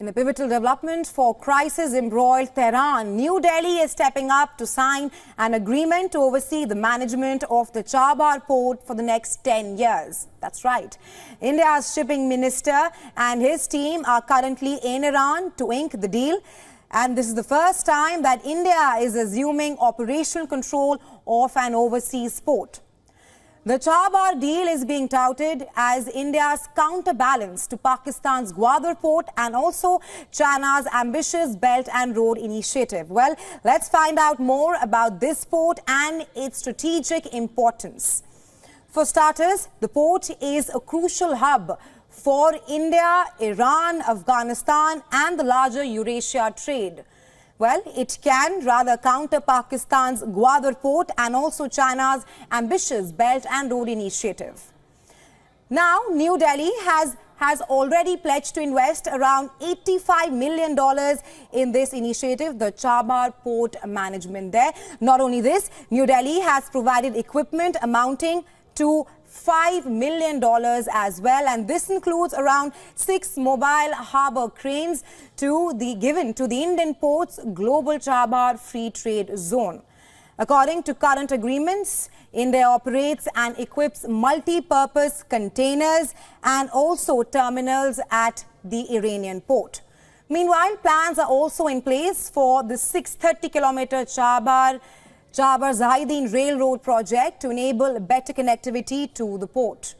In a pivotal development for crisis-embroiled Tehran, New Delhi is stepping up to sign an agreement to oversee the management of the Chabahar Port for the next 10 years. That's right. India's shipping minister and his team are currently in Iran to ink the deal. And this is the first time that India is assuming operational control of an overseas port. The Chabahar deal is being touted as India's counterbalance to Pakistan's Gwadar port and also China's ambitious Belt and Road Initiative. Well, let's find out more about this port and its strategic importance. For starters, the port is a crucial hub for India, Iran, Afghanistan and the larger Eurasia trade. Well, it can rather counter Pakistan's Gwadar port and also China's ambitious Belt and Road Initiative. Now, New Delhi has already pledged to invest around $85 million in this initiative, the Chabahar Port management there. Not only this, New Delhi has provided equipment amounting to $5 million as well, and this includes around 6 mobile harbour cranes given to the Indian port's global Chabahar free trade zone. According to current agreements, India operates and equips multi-purpose containers and also terminals at the Iranian port. Meanwhile, plans are also in place for the 630-kilometer Chabahar-Zahidin Railroad project to enable better connectivity to the port.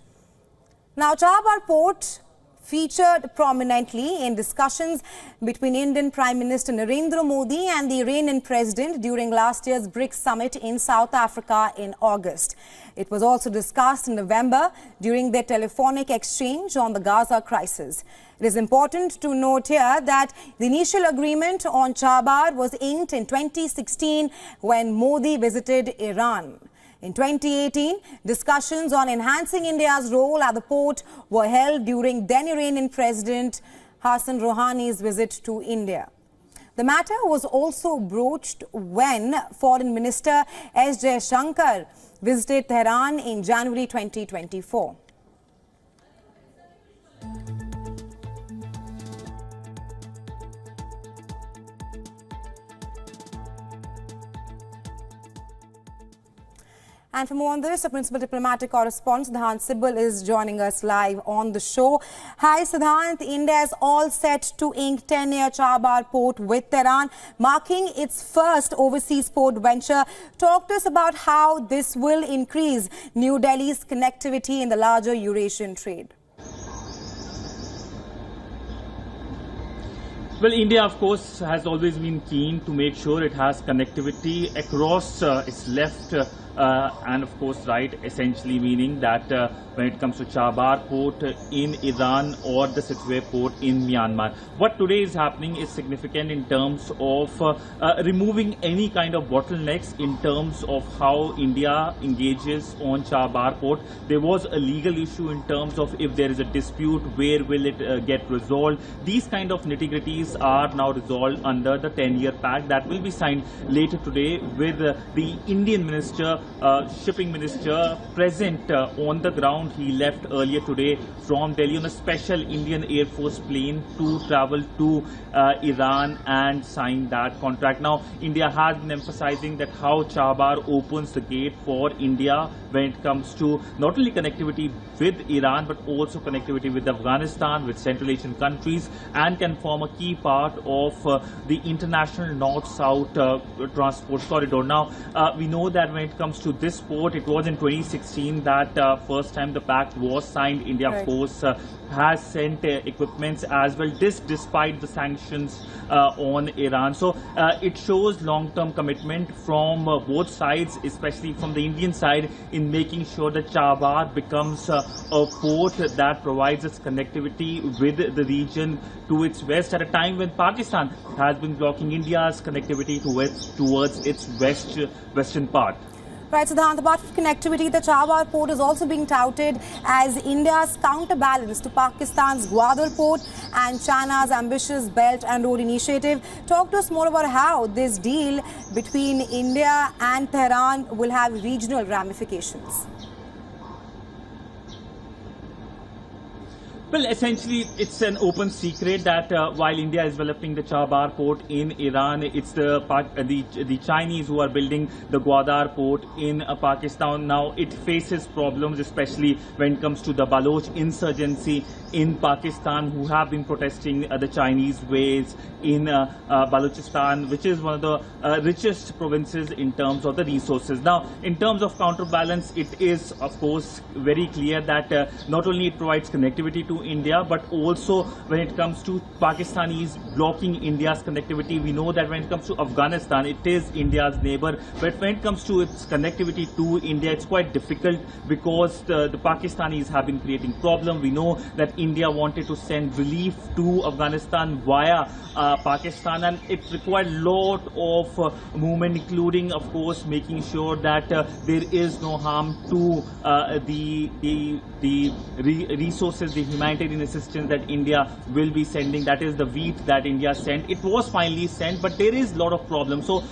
Now, Chabahar Port featured prominently in discussions between Indian Prime Minister Narendra Modi and the Iranian President during last year's BRICS summit in South Africa in August. It was also discussed in November during their telephonic exchange on the Gaza crisis. It is important to note here that the initial agreement on Chabahar was inked in 2016 when Modi visited Iran. In 2018, discussions on enhancing India's role at the port were held during then Iranian President Hassan Rouhani's visit to India. The matter was also broached when Foreign Minister S. Jaishankar visited Tehran in January 2024. And for more on this, our principal diplomatic correspondent, Siddhant Sibal, is joining us live on the show. Hi, Siddhant. India is all set to ink 10-year Chabahar Port with Tehran, marking its first overseas port venture. Talk to us about how this will increase New Delhi's connectivity in the larger Eurasian trade. Well, India, of course, has always been keen to make sure it has connectivity across its left and, of course, right, essentially meaning that when it comes to Chabahar Port in Iran or the Sittwe Port in Myanmar. What today is happening is significant in terms of removing any kind of bottlenecks in terms of how India engages on Chabahar Port. There was a legal issue in terms of if there is a dispute, where will it get resolved. These kind of nitty-gritties are now resolved under the 10-year pact that will be signed later today with the Indian minister, shipping minister present on the ground. He left earlier today from Delhi on a special Indian Air Force plane to travel to Iran and sign that contract. Now, India has been emphasizing that how Chabahar opens the gate for India when it comes to not only connectivity with Iran but also connectivity with Afghanistan, with Central Asian countries, and can form a key part of the international north-south transport corridor. Now, we know that when it comes to this port, it was in 2016 that first time the pact was signed. India, of course, has sent equipments as well, this despite the sanctions on Iran. So it shows long-term commitment from both sides, especially from the Indian side, in making sure that Chabahar becomes a port that provides its connectivity with the region to its west at a time when Pakistan has been blocking India's connectivity towards its western part. Right, Siddhant, apart from connectivity, the Chabahar Port is also being touted as India's counterbalance to Pakistan's Gwadar Port and China's ambitious Belt and Road Initiative. Talk to us more about how this deal between India and Tehran will have regional ramifications. Well, essentially, it's an open secret that while India is developing the Chabahar port in Iran, it's the Chinese who are building the Gwadar port in Pakistan. Now, it faces problems, especially when it comes to the Baloch insurgency in Pakistan, who have been protesting the Chinese ways in Balochistan, which is one of the richest provinces in terms of the resources. Now, in terms of counterbalance, it is, of course, very clear that not only it provides connectivity to India, but also when it comes to Pakistanis blocking India's connectivity. We know that when it comes to Afghanistan, it is India's neighbor, but when it comes to its connectivity to India, it's quite difficult because the Pakistanis have been creating problems. We know that India wanted to send relief to Afghanistan via Pakistan, and it required a lot of movement, including, of course, making sure that there is no harm to the resources, the humanitarian assistance that India will be sending. That is the wheat that India sent. It was finally sent, but there is a lot of problems. So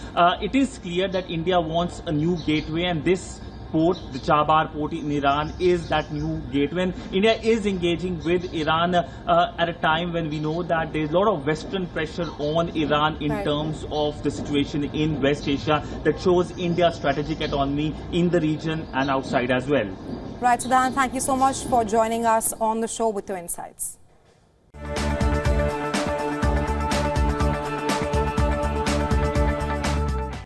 it is clear that India wants a new gateway, and this port, the Chabahar port in Iran, is that new gateway. And India is engaging with Iran at a time when we know that there is a lot of Western pressure on Iran in terms of the situation in West Asia that shows India's strategic autonomy in the region and outside as well. Right, Sudan, thank you so much for joining us on the show with your insights.